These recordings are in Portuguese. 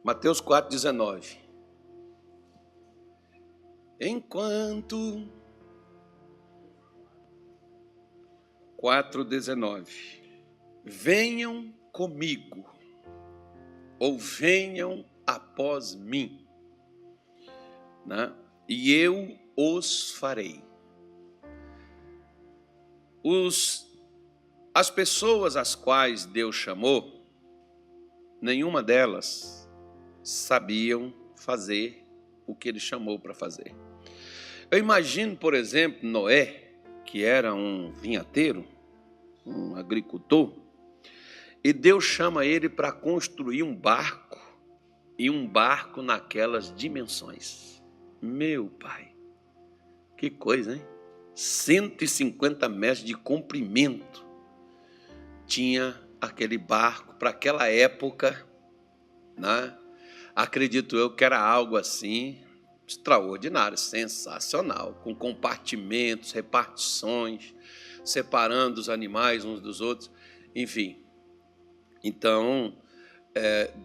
Mateus 4,19. Enquanto 4,19. Venham comigo, ou venham após mim, né? E eu os farei. As pessoas às quais Deus chamou, nenhuma delas sabiam fazer o que ele chamou para fazer. Eu imagino, por exemplo, Noé, que era um vinhateiro, um agricultor, e Deus chama ele para construir um barco, e um barco naquelas dimensões. Meu pai, que coisa, hein? 150 metros de comprimento tinha aquele barco para aquela época, né? Acredito eu que era algo assim extraordinário, sensacional, com compartimentos, repartições, separando os animais uns dos outros, enfim. Então,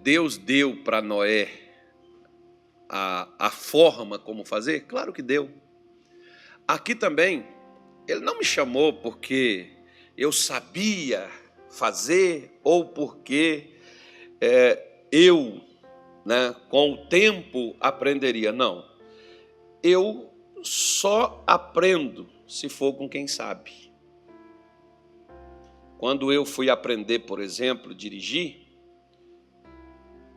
Deus deu para Noé a forma como fazer? Claro que deu. Aqui também, ele não me chamou porque eu sabia fazer ou porque eu, né, com o tempo aprenderia. Não, eu só aprendo se for com quem sabe. Quando eu fui aprender, por exemplo, dirigir,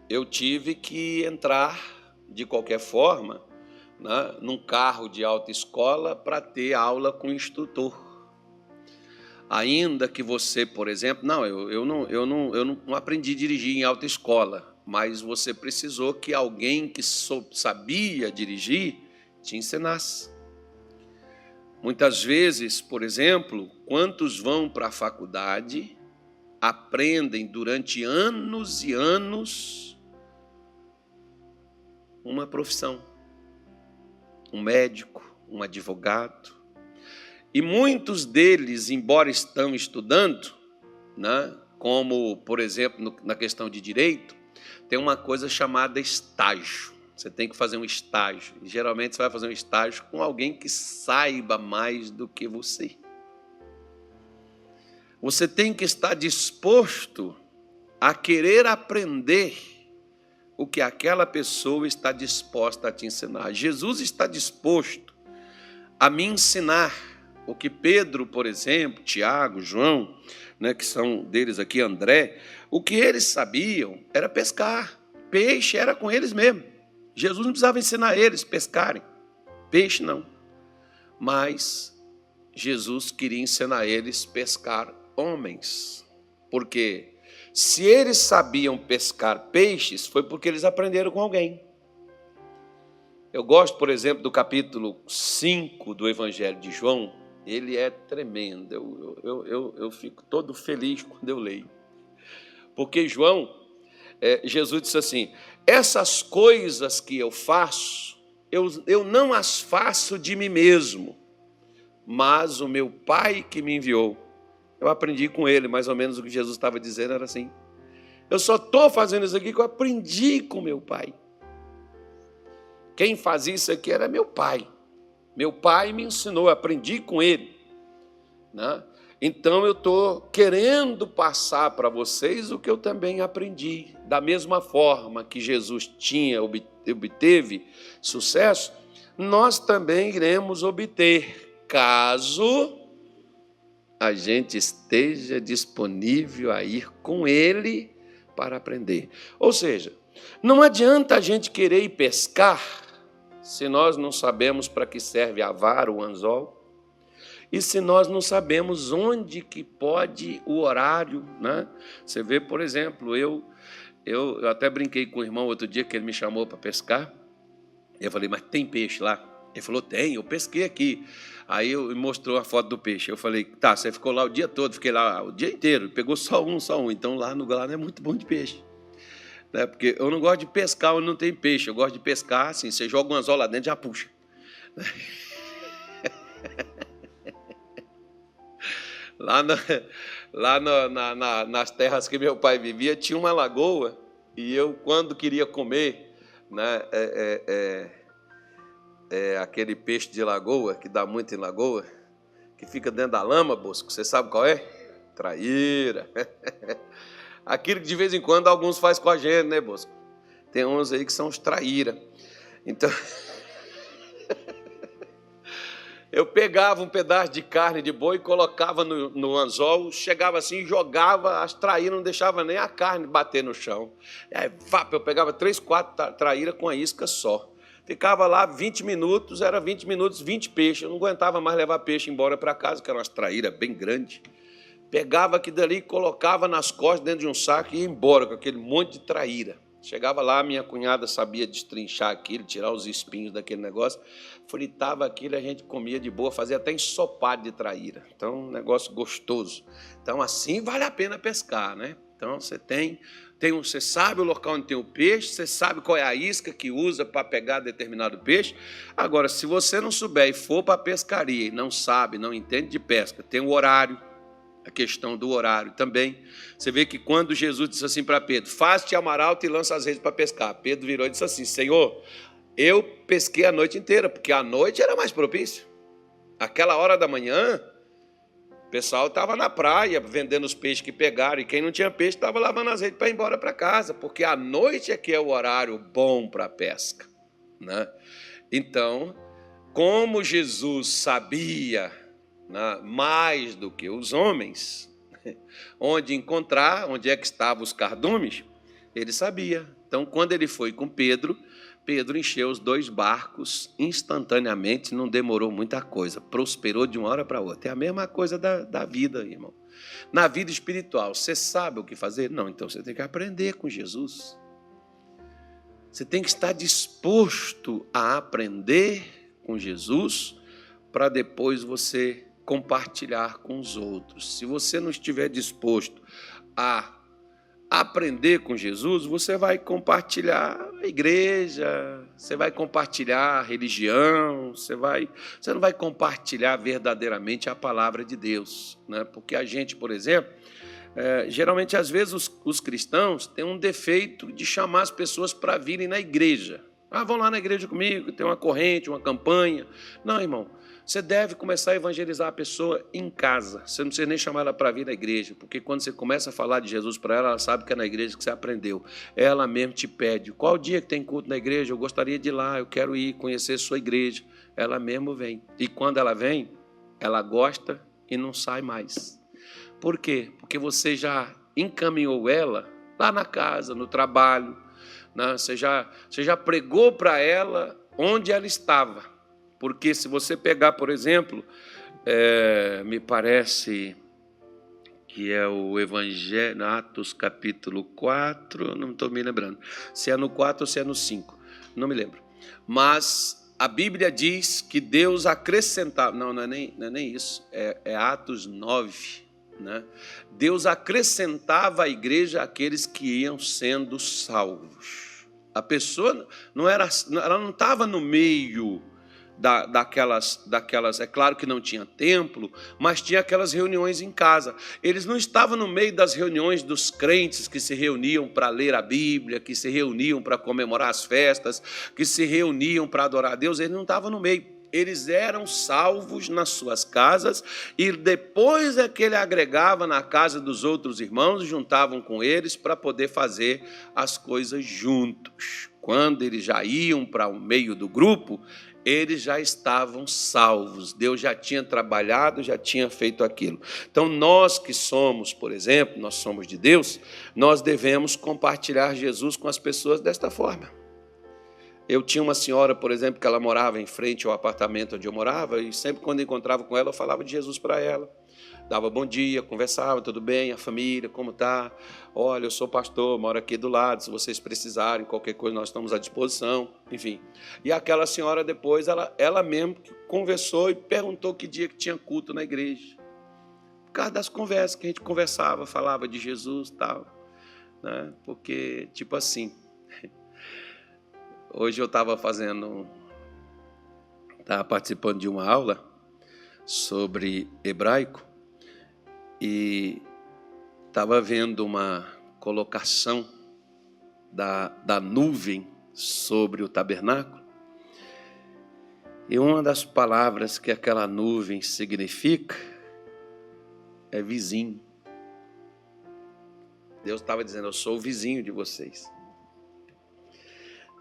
eu tive que entrar de qualquer forma, né, num carro de autoescola para ter aula com o instrutor. Ainda que você, por exemplo, eu não aprendi a dirigir em autoescola, mas você precisou que alguém que sabia dirigir te ensinasse. Muitas vezes, por exemplo, quantos vão para a faculdade, aprendem durante anos e anos uma profissão, um médico, um advogado, e muitos deles, embora estão estudando, né, como, por exemplo, na questão de direito, tem uma coisa chamada estágio. Você tem que fazer um estágio. E, geralmente você vai fazer um estágio com alguém que saiba mais do que você. Você tem que estar disposto a querer aprender o que aquela pessoa está disposta a te ensinar. Jesus está disposto a me ensinar o que Pedro, por exemplo, Tiago, João, né, que são deles aqui, André, o que eles sabiam era pescar. Peixe era com eles mesmo. Jesus não precisava ensinar eles a pescarem. Peixe não. Mas Jesus queria ensinar eles a pescar homens. Porque se eles sabiam pescar peixes, foi porque eles aprenderam com alguém. Eu gosto, por exemplo, do capítulo 5 do Evangelho de João. Ele é tremendo. Eu fico todo feliz quando eu leio. Porque João, Jesus disse assim: essas coisas que eu faço, eu não as faço de mim mesmo, mas o meu Pai que me enviou. Eu aprendi com ele, mais ou menos o que Jesus estava dizendo era assim. Eu só estou fazendo isso aqui que eu aprendi com meu Pai. Quem fazia isso aqui era meu Pai. Meu Pai me ensinou, eu aprendi com ele, né? Então eu estou querendo passar para vocês o que eu também aprendi. Da mesma forma que Jesus obteve sucesso, nós também iremos obter, caso a gente esteja disponível a ir com ele para aprender. Ou seja, não adianta a gente querer ir pescar se nós não sabemos para que serve a vara, o anzol, e se nós não sabemos onde que pode o horário, né? Você vê, por exemplo, eu até brinquei com o irmão outro dia que ele me chamou para pescar. Eu falei, mas tem peixe lá? Ele falou, tem, eu pesquei aqui. Aí ele mostrou a foto do peixe. Eu falei, tá, você ficou lá o dia todo? Fiquei lá o dia inteiro, pegou só um. Então lá não é muito bom de peixe. Né? Porque eu não gosto de pescar onde não tem peixe. Eu gosto de pescar assim, você joga um anzol lá dentro e já puxa. Lá nas terras que meu pai vivia, tinha uma lagoa, E eu, quando queria comer, né, aquele peixe de lagoa, que dá muito em lagoa, que fica dentro da lama, Bosco, você sabe qual é? Traíra. Aquilo que de vez em quando alguns fazem com a gente, né, Bosco? Tem uns aí que são os traíra. Então, eu pegava um pedaço de carne de boi, colocava no anzol, chegava assim, jogava, as traíras não deixava nem a carne bater no chão. Aí, eu pegava 3, 4 traíras com a isca só. Ficava lá 20 minutos, era 20 minutos, 20 peixes. Eu não aguentava mais levar peixe embora para casa, que eram umas traíras bem grandes. Pegava aquilo dali, colocava nas costas dentro de um saco e ia embora com aquele monte de traíra. Chegava lá, minha cunhada sabia destrinchar aquilo, tirar os espinhos daquele negócio, fritava aquilo, a gente comia de boa, fazia até ensopado de traíra. Então, um negócio gostoso. Então, assim vale a pena pescar, né? Então, você sabe o local onde tem o peixe, você sabe qual é a isca que usa para pegar determinado peixe. Agora, se você não souber e for para a pescaria e não sabe, não entende de pesca, tem o horário, a questão do horário também. Você vê que quando Jesus disse assim para Pedro, faze-te amaralto e lança as redes para pescar. Pedro virou e disse assim, Senhor, eu pesquei a noite inteira, porque a noite era mais propício. Aquela hora da manhã, o pessoal estava na praia vendendo os peixes que pegaram, e quem não tinha peixe estava lavando as redes para ir embora para casa, porque a noite é que é o horário bom para a pesca, né? Então, como Jesus sabia, né, mais do que os homens, onde é que estavam os cardumes, ele sabia. Então, quando ele foi com Pedro, Pedro encheu os 2 barcos instantaneamente, não demorou muita coisa, prosperou de uma hora para outra. É a mesma coisa da vida, irmão. Na vida espiritual, você sabe o que fazer? Não, então você tem que aprender com Jesus. Você tem que estar disposto a aprender com Jesus para depois você compartilhar com os outros. Se você não estiver disposto a aprender com Jesus, você vai compartilhar a igreja, você vai compartilhar a religião, você não vai compartilhar verdadeiramente a palavra de Deus, né? Porque a gente, por exemplo, geralmente, às vezes, os cristãos têm um defeito de chamar as pessoas para virem na igreja. Vão lá na igreja comigo, tem uma corrente, uma campanha. Não, irmão, você deve começar a evangelizar a pessoa em casa. Você não precisa nem chamar ela para vir na igreja, porque quando você começa a falar de Jesus para ela, ela sabe que é na igreja que você aprendeu. Ela mesmo te pede, qual dia que tem culto na igreja? Eu gostaria de ir lá, eu quero ir conhecer a sua igreja. Ela mesmo vem. E quando ela vem, ela gosta e não sai mais. Por quê? Porque você já encaminhou ela lá na casa, no trabalho, né? Você já pregou para ela onde ela estava. Porque se você pegar, por exemplo, me parece que é o Evangelho, Atos capítulo 4, não estou me lembrando, se é no 4 ou se é no 5, não me lembro. Mas a Bíblia diz que Deus acrescentava, não é nem isso, é Atos 9, né? Deus acrescentava à igreja aqueles que iam sendo salvos. A pessoa ela não estava no meio daquelas, é claro que não tinha templo, mas tinha aquelas reuniões em casa. Eles não estavam no meio das reuniões dos crentes que se reuniam para ler a Bíblia, que se reuniam para comemorar as festas, que se reuniam para adorar a Deus. Eles não estavam no meio. Eles eram salvos nas suas casas e depois é que ele agregava na casa dos outros irmãos e juntavam com eles para poder fazer as coisas juntos. Quando eles já iam para o meio do grupo, eles já estavam salvos. Deus já tinha trabalhado, já tinha feito aquilo. Então, nós que somos, por exemplo, nós somos de Deus, nós devemos compartilhar Jesus com as pessoas desta forma. Eu tinha uma senhora, por exemplo, que ela morava em frente ao apartamento onde eu morava, e sempre quando eu encontrava com ela, eu falava de Jesus para ela. Dava bom dia, conversava, tudo bem, a família, como está? Olha, eu sou pastor, moro aqui do lado, se vocês precisarem, qualquer coisa nós estamos à disposição, enfim. E aquela senhora depois, ela mesmo conversou e perguntou que dia que tinha culto na igreja. Por causa das conversas que a gente conversava, falava de Jesus e tal, né? Porque, tipo assim, hoje eu estava participando de uma aula sobre hebraico, e estava vendo uma colocação da nuvem sobre o tabernáculo. E uma das palavras que aquela nuvem significa é vizinho. Deus estava dizendo, eu sou o vizinho de vocês.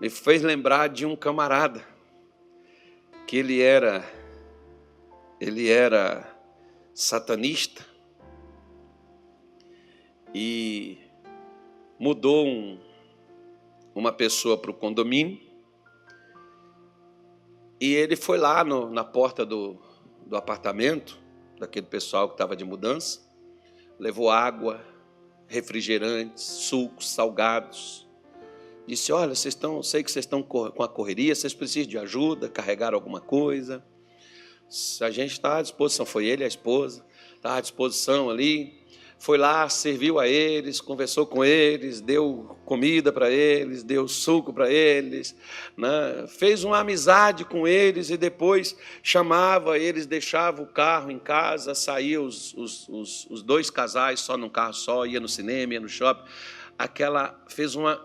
Me fez lembrar de um camarada, que ele era satanista e mudou uma pessoa para o condomínio e ele foi lá na porta do apartamento daquele pessoal que estava de mudança, levou água, refrigerantes, sucos, salgados. Disse, olha, sei que vocês estão com a correria, vocês precisam de ajuda, carregar alguma coisa. A gente está à disposição, foi ele e a esposa, está à disposição ali. Foi lá, serviu a eles, conversou com eles, deu comida para eles, deu suco para eles, né? Fez uma amizade com eles e depois chamava eles, deixava o carro em casa, saía os dois casais só num carro só, ia no cinema, ia no shopping.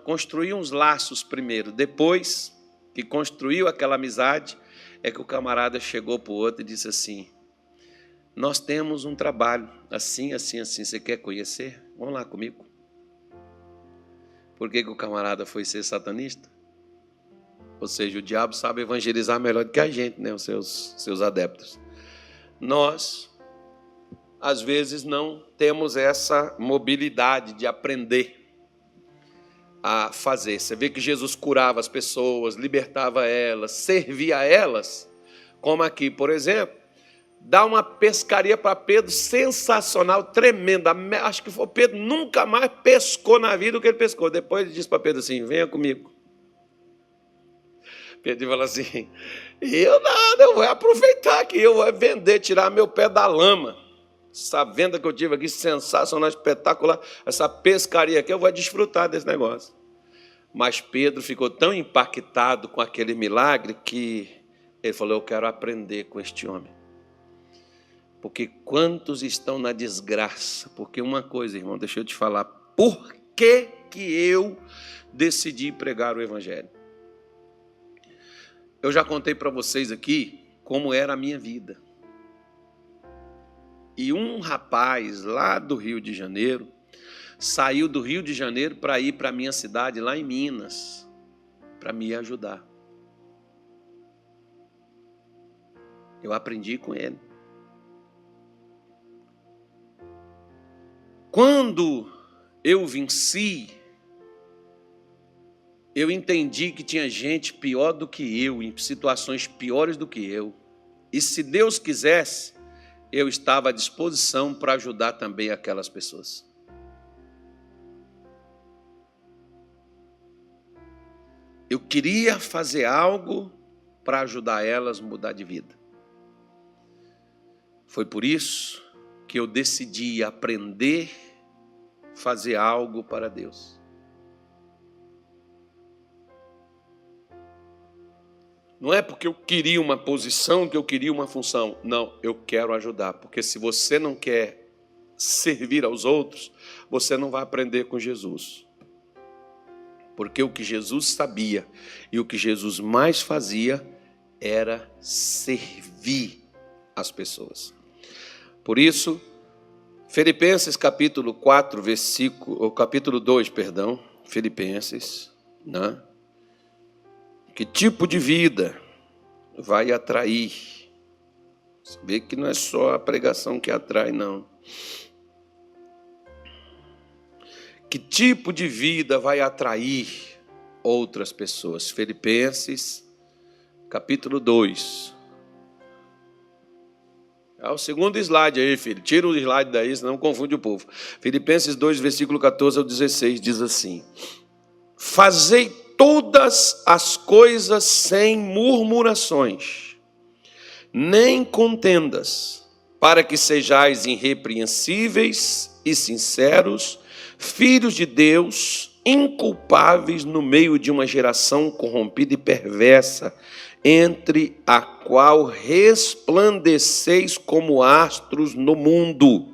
Construiu uns laços primeiro, depois que construiu aquela amizade, é que o camarada chegou para o outro e disse assim, nós temos um trabalho, assim, assim, assim, você quer conhecer? Vamos lá comigo. Por que o camarada foi ser satanista? Ou seja, o diabo sabe evangelizar melhor do que a gente, né? Os seus adeptos. Nós, às vezes, não temos essa mobilidade de aprender a fazer. Você vê que Jesus curava as pessoas, libertava elas, servia a elas, como aqui, por exemplo, dá uma pescaria para Pedro sensacional, tremenda. Acho que Pedro nunca mais pescou na vida o que ele pescou. Depois ele disse para Pedro assim, venha comigo. Pedro falou assim, eu vou aproveitar aqui, eu vou vender, tirar meu pé da lama. Essa venda que eu tive aqui, sensacional, espetacular, essa pescaria aqui, eu vou desfrutar desse negócio. Mas Pedro ficou tão impactado com aquele milagre que ele falou, eu quero aprender com este homem. Porque quantos estão na desgraça? Porque uma coisa, irmão, deixa eu te falar, por que eu decidi pregar o Evangelho? Eu já contei para vocês aqui como era a minha vida. E um rapaz lá do Rio de Janeiro, saiu do Rio de Janeiro para ir para a minha cidade, lá em Minas, para me ajudar. Eu aprendi com ele. Quando eu venci, eu entendi que tinha gente pior do que eu, em situações piores do que eu. E se Deus quisesse, eu estava à disposição para ajudar também aquelas pessoas. Eu queria fazer algo para ajudar elas a mudar de vida. Foi por isso que eu decidi aprender a fazer algo para Deus. Não é porque eu queria uma posição, que eu queria uma função. Não, eu quero ajudar. Porque se você não quer servir aos outros, você não vai aprender com Jesus. Porque o que Jesus sabia e o que Jesus mais fazia era servir as pessoas. Por isso, Filipenses capítulo 2, Filipenses, né? Que tipo de vida vai atrair? Você vê que não é só a pregação que atrai, não. Que tipo de vida vai atrair outras pessoas? Filipenses, capítulo 2. É o segundo slide aí, filho. Tira o slide daí, senão confunde o povo. Filipenses 2, versículo 14 ao 16, diz assim: fazei todas as coisas sem murmurações, nem contendas, para que sejais irrepreensíveis e sinceros, filhos de Deus, inculpáveis no meio de uma geração corrompida e perversa, entre a qual resplandeceis como astros no mundo,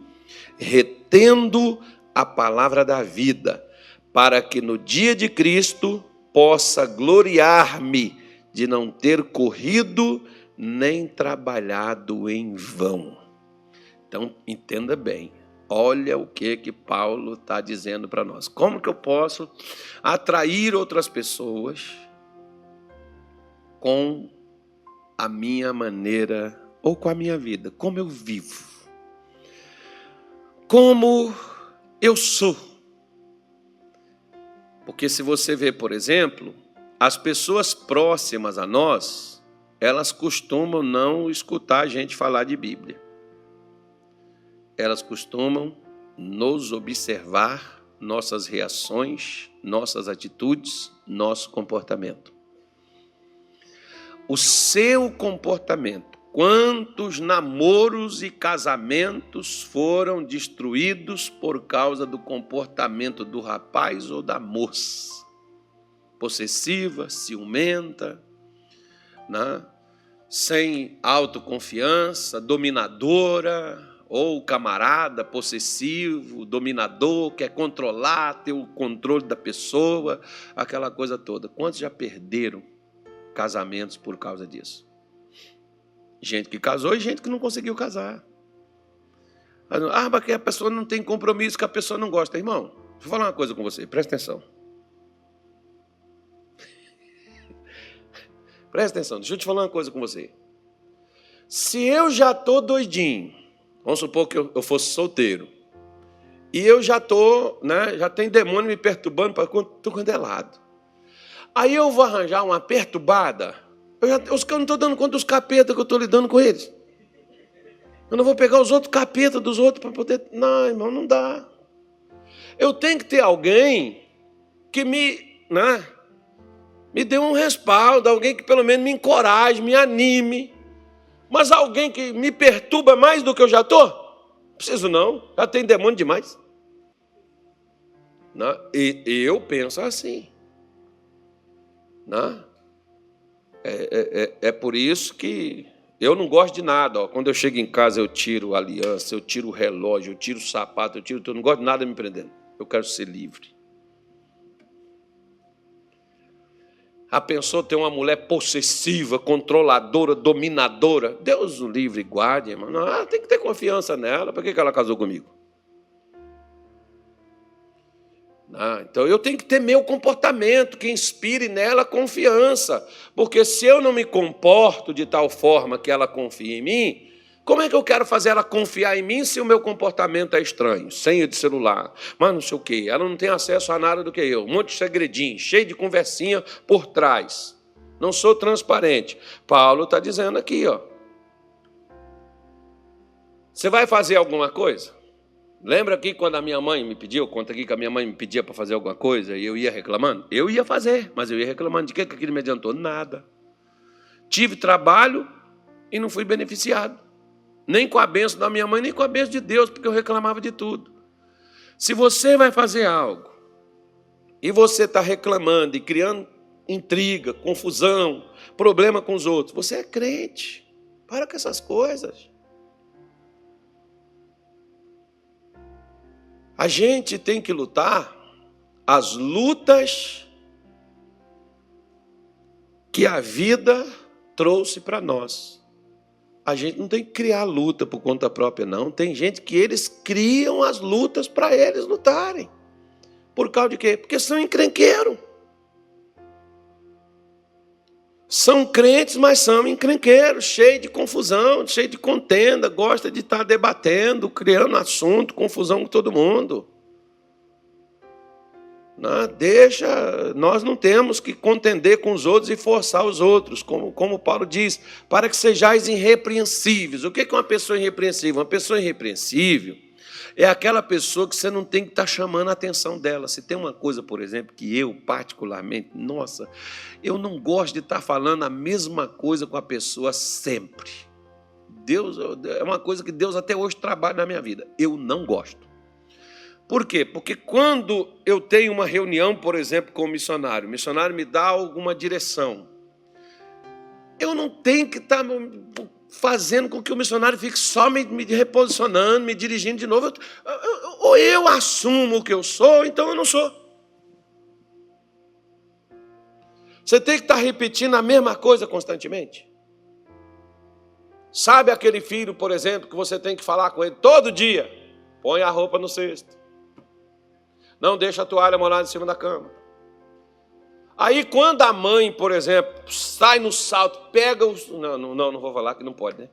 retendo a palavra da vida, para que no dia de Cristo possa gloriar-me de não ter corrido nem trabalhado em vão. Então, entenda bem. Olha o que Paulo está dizendo para nós. Como que eu posso atrair outras pessoas com a minha maneira ou com a minha vida? Como eu vivo? Como eu sou? Porque se você vê, por exemplo, as pessoas próximas a nós, elas costumam não escutar a gente falar de Bíblia. Elas costumam nos observar, nossas reações, nossas atitudes, nosso comportamento. O seu comportamento, quantos namoros e casamentos foram destruídos por causa do comportamento do rapaz ou da moça? Possessiva, ciumenta, né? Sem autoconfiança, dominadora, ou camarada possessivo, dominador, quer controlar, ter o controle da pessoa, aquela coisa toda. Quantos já perderam casamentos por causa disso? Gente que casou e gente que não conseguiu casar. Mas que a pessoa não tem compromisso, que a pessoa não gosta. Irmão, deixa eu falar uma coisa com você, presta atenção. Presta atenção, deixa eu te falar uma coisa com você. Se eu já estou doidinho, vamos supor que eu fosse solteiro, e eu já estou, né, já tem demônio me perturbando para tudo quanto é lado. Aí eu vou arranjar uma perturbada, os que eu não estou dando conta dos capetas que eu estou lidando com eles. Eu não vou pegar os outros capetas dos outros para poder... Não, irmão, não dá. Eu tenho que ter alguém que me dê um respaldo, alguém que pelo menos me encoraje, me anime. Mas alguém que me perturba mais do que eu já estou? Não preciso não, já tem demônio demais. Não? E eu penso assim. Não? É por isso que eu não gosto de nada. Ó. Quando eu chego em casa, eu tiro a aliança, eu tiro o relógio, eu tiro o sapato, eu tiro tudo. Eu não gosto de nada me prendendo. Eu quero ser livre. A pessoa tem uma mulher possessiva, controladora, dominadora. Deus o livre e guarde, irmão. Não, tem que ter confiança nela. Por que ela casou comigo? Então eu tenho que ter meu comportamento que inspire nela confiança. Porque se eu não me comporto de tal forma que ela confie em mim, como é que eu quero fazer ela confiar em mim se o meu comportamento é estranho? Senha de celular, mas não sei o quê. Ela não tem acesso a nada do que eu. Um monte de segredinho, cheio de conversinha por trás. Não sou transparente. Paulo está dizendo aqui, ó. Você vai fazer alguma coisa? Lembra aqui quando a minha mãe me pediu, conta aqui que a minha mãe me pedia para fazer alguma coisa e eu ia reclamando? Eu ia fazer, mas eu ia reclamando. De que aquilo me adiantou? Nada. Tive trabalho e não fui beneficiado. Nem com a bênção da minha mãe, nem com a bênção de Deus, porque eu reclamava de tudo. Se você vai fazer algo e você está reclamando e criando intriga, confusão, problema com os outros, você é crente. Para com essas coisas. A gente tem que lutar as lutas que a vida trouxe para nós. A gente não tem que criar luta por conta própria, não. Tem gente que eles criam as lutas para eles lutarem. Por causa de quê? Porque são encrenqueiros. São crentes, mas são encrenqueiros, cheios de confusão, cheios de contenda, gosta de estar debatendo, criando assunto, confusão com todo mundo. Nós não temos que contender com os outros e forçar os outros, como Paulo diz, para que sejais irrepreensíveis. O que é uma pessoa irrepreensível? Uma pessoa irrepreensível é aquela pessoa que você não tem que estar chamando a atenção dela. Se tem uma coisa, por exemplo, que eu particularmente, eu não gosto de estar falando a mesma coisa com a pessoa sempre. Deus, é uma coisa que Deus até hoje trabalha na minha vida. Eu não gosto. Por quê? Porque quando eu tenho uma reunião, por exemplo, com o missionário me dá alguma direção, eu não tenho que estar fazendo com que o missionário fique só me reposicionando, me dirigindo de novo. Ou eu assumo o que eu sou, então eu não sou. Você tem que estar repetindo a mesma coisa constantemente. Sabe aquele filho, por exemplo, que você tem que falar com ele todo dia? Põe a roupa no cesto. Não deixa a toalha molhada em cima da cama. Aí quando a mãe, por exemplo, sai no salto, pega os... Não vou falar que não pode, né?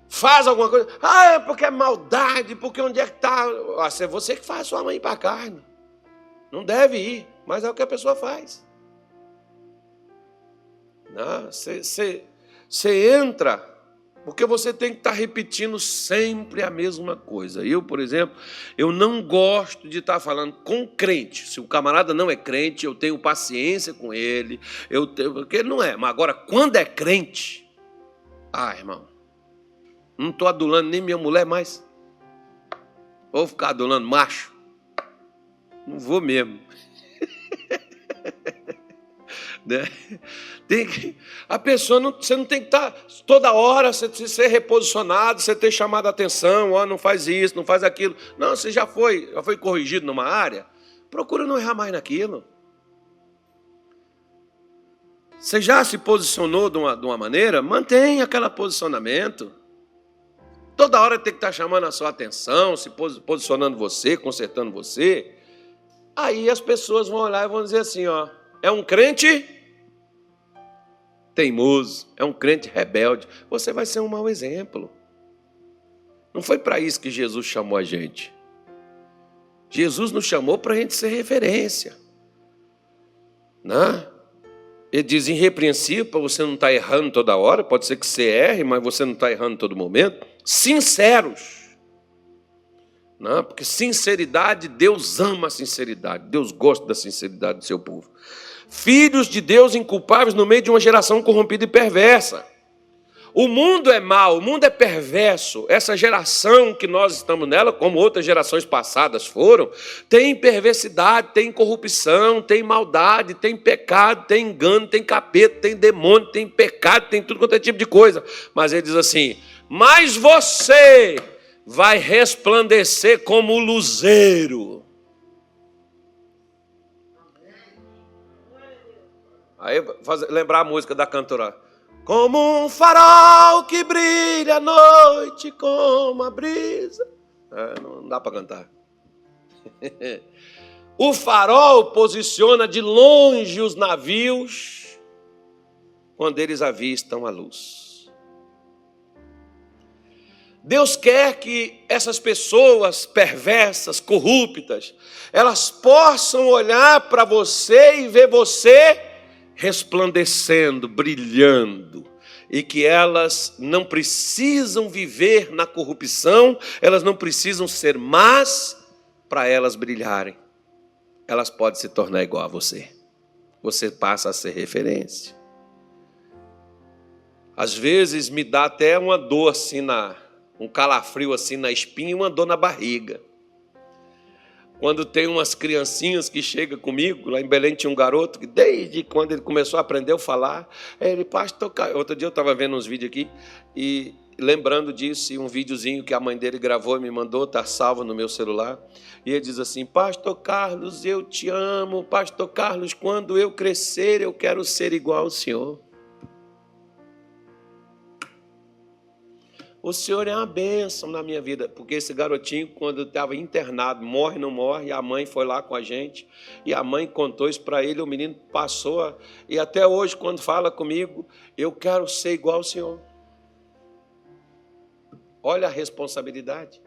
Faz alguma coisa. Ah, é porque é maldade, porque onde é que está? É você que faz sua mãe ir para a carne. Não deve ir, mas é o que a pessoa faz. Você entra, porque você tem que estar repetindo sempre a mesma coisa. Eu, por exemplo, eu não gosto de estar falando com crente. Se o camarada não é crente, eu tenho paciência com ele, porque ele não é. Mas agora, quando é crente, irmão, não estou adulando nem minha mulher mais. Vou ficar adulando macho? Não vou mesmo. Né? A pessoa você não tem que estar toda hora, você ser reposicionado, você ter chamado a atenção, não faz isso, não faz aquilo. Não, você já foi corrigido numa área, procura não errar mais naquilo. Você já se posicionou de uma maneira, mantenha aquele posicionamento. Toda hora tem que estar chamando a sua atenção, se posicionando você, consertando você. Aí as pessoas vão olhar e vão dizer assim, é um crente teimoso, é um crente rebelde. Você vai ser um mau exemplo. Não foi para isso que Jesus chamou a gente. Jesus nos chamou para a gente ser referência. Né? Ele diz irrepreensível, para você não estar errando toda hora. Pode ser que você erre, mas você não está errando todo momento. Sinceros. Não, porque sinceridade, Deus ama a sinceridade. Deus gosta da sinceridade do seu povo. Filhos de Deus inculpáveis no meio de uma geração corrompida e perversa. O mundo é mau, o mundo é perverso. Essa geração que nós estamos nela, como outras gerações passadas foram, tem perversidade, tem corrupção, tem maldade, tem pecado, tem engano, tem capeta, tem demônio, tem pecado, tem tudo quanto é tipo de coisa. Mas ele diz assim, mas você vai resplandecer como o luzeiro. Aí lembrar a música da cantora. Como um farol que brilha à noite como a brisa. Não dá para cantar. O farol posiciona de longe os navios quando eles avistam a luz. Deus quer que essas pessoas perversas, corruptas, elas possam olhar para você e ver você resplandecendo, brilhando, e que elas não precisam viver na corrupção, elas não precisam ser más para elas brilharem. Elas podem se tornar igual a você. Você passa a ser referência. Às vezes me dá até uma dor assim, um calafrio assim na espinha e uma dor na barriga. Quando tem umas criancinhas que chegam comigo, lá em Belém tinha um garoto que desde quando ele começou a aprender a falar, ele, pastor, outro dia eu estava vendo uns vídeos aqui, e lembrando disso, e um videozinho que a mãe dele gravou e me mandou, está salvo no meu celular, e ele diz assim, pastor Carlos, eu te amo, pastor Carlos, quando eu crescer eu quero ser igual ao senhor. O Senhor é uma bênção na minha vida, porque esse garotinho, quando eu estava internado, morre, não morre, e a mãe foi lá com a gente, e a mãe contou isso para ele, o menino passou, e até hoje, quando fala comigo, eu quero ser igual ao Senhor. Olha a responsabilidade.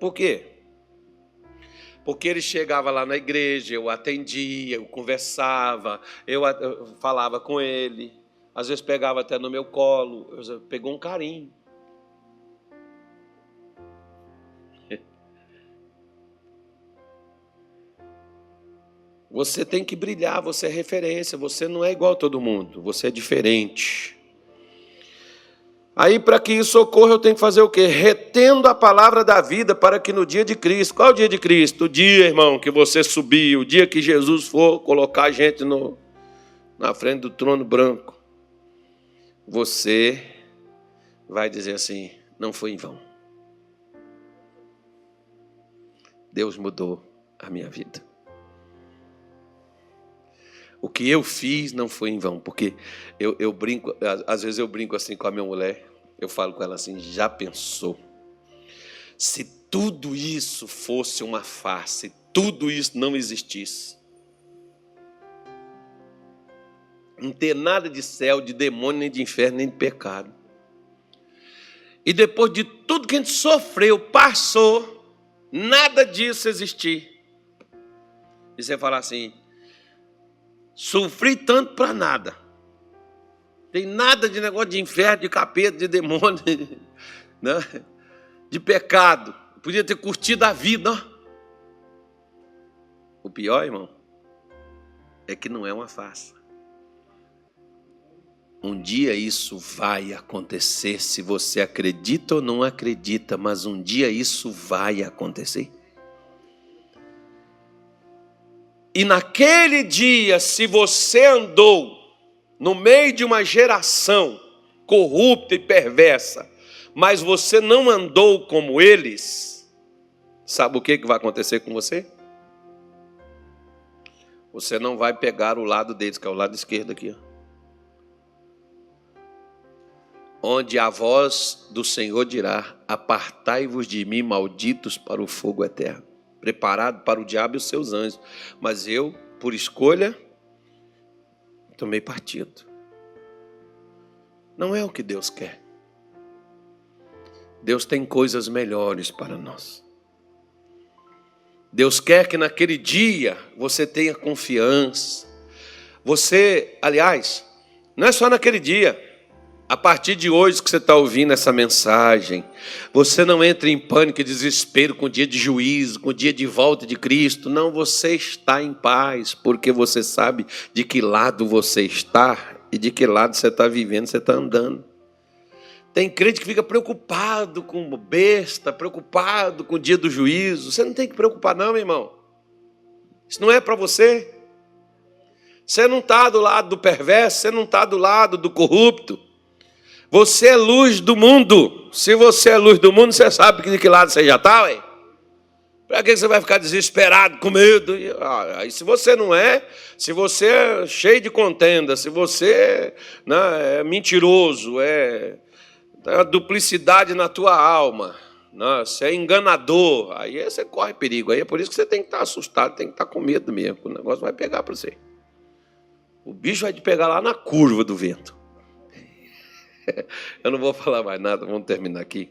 Por quê? Porque ele chegava lá na igreja, eu atendia, eu conversava, eu falava com ele, às vezes pegava até no meu colo, pegou um carinho. Você tem que brilhar, você é referência, você não é igual a todo mundo, você é diferente. Aí, para que isso ocorra, eu tenho que fazer o quê? Retendo a palavra da vida para que no dia de Cristo, qual é o dia de Cristo? O dia, irmão, que você subir, o dia que Jesus for colocar a gente na frente do trono branco, você vai dizer assim, não foi em vão. Deus mudou a minha vida. O que eu fiz não foi em vão, porque eu brinco, às vezes eu brinco assim com a minha mulher, eu falo com ela assim, já pensou? Se tudo isso fosse uma farsa, se tudo isso não existisse, não ter nada de céu, de demônio, nem de inferno, nem de pecado. E depois de tudo que a gente sofreu, passou, nada disso existir. E você fala assim, sofri tanto para nada. Tem nada de negócio de inferno, de capeta, de demônio, né? De pecado. Podia ter curtido a vida. Ó. O pior, irmão, é que não é uma farsa. Um dia isso vai acontecer, se você acredita ou não acredita, mas um dia isso vai acontecer. E naquele dia, se você andou no meio de uma geração corrupta e perversa, mas você não andou como eles, sabe o que vai acontecer com você? Você não vai pegar o lado deles, que é o lado esquerdo aqui, ó. Onde a voz do Senhor dirá, apartai-vos de mim, malditos, para o fogo eterno, preparado para o diabo e os seus anjos. Mas eu, por escolha, tomei partido. Não é o que Deus quer. Deus tem coisas melhores para nós. Deus quer que naquele dia você tenha confiança. Você, aliás, não é só naquele dia. A partir de hoje que você está ouvindo essa mensagem, você não entra em pânico e desespero com o dia de juízo, com o dia de volta de Cristo. Não, você está em paz, porque você sabe de que lado você está e de que lado você está vivendo, você está andando. Tem crente que fica preocupado com besta, preocupado com o dia do juízo. Você não tem que preocupar não, meu irmão. Isso não é para você. Você não está do lado do perverso, você não está do lado do corrupto. Você é luz do mundo. Se você é luz do mundo, você sabe de que lado você já está, ué? Para que você vai ficar desesperado, com medo? Aí se você não é, se você é cheio de contenda, se você é mentiroso, é duplicidade na tua alma, se é enganador, aí você corre perigo. Aí é por isso que você tem que estar assustado, tem que estar com medo mesmo, o negócio vai pegar para você. O bicho vai te pegar lá na curva do vento. Eu não vou falar mais nada, vamos terminar aqui.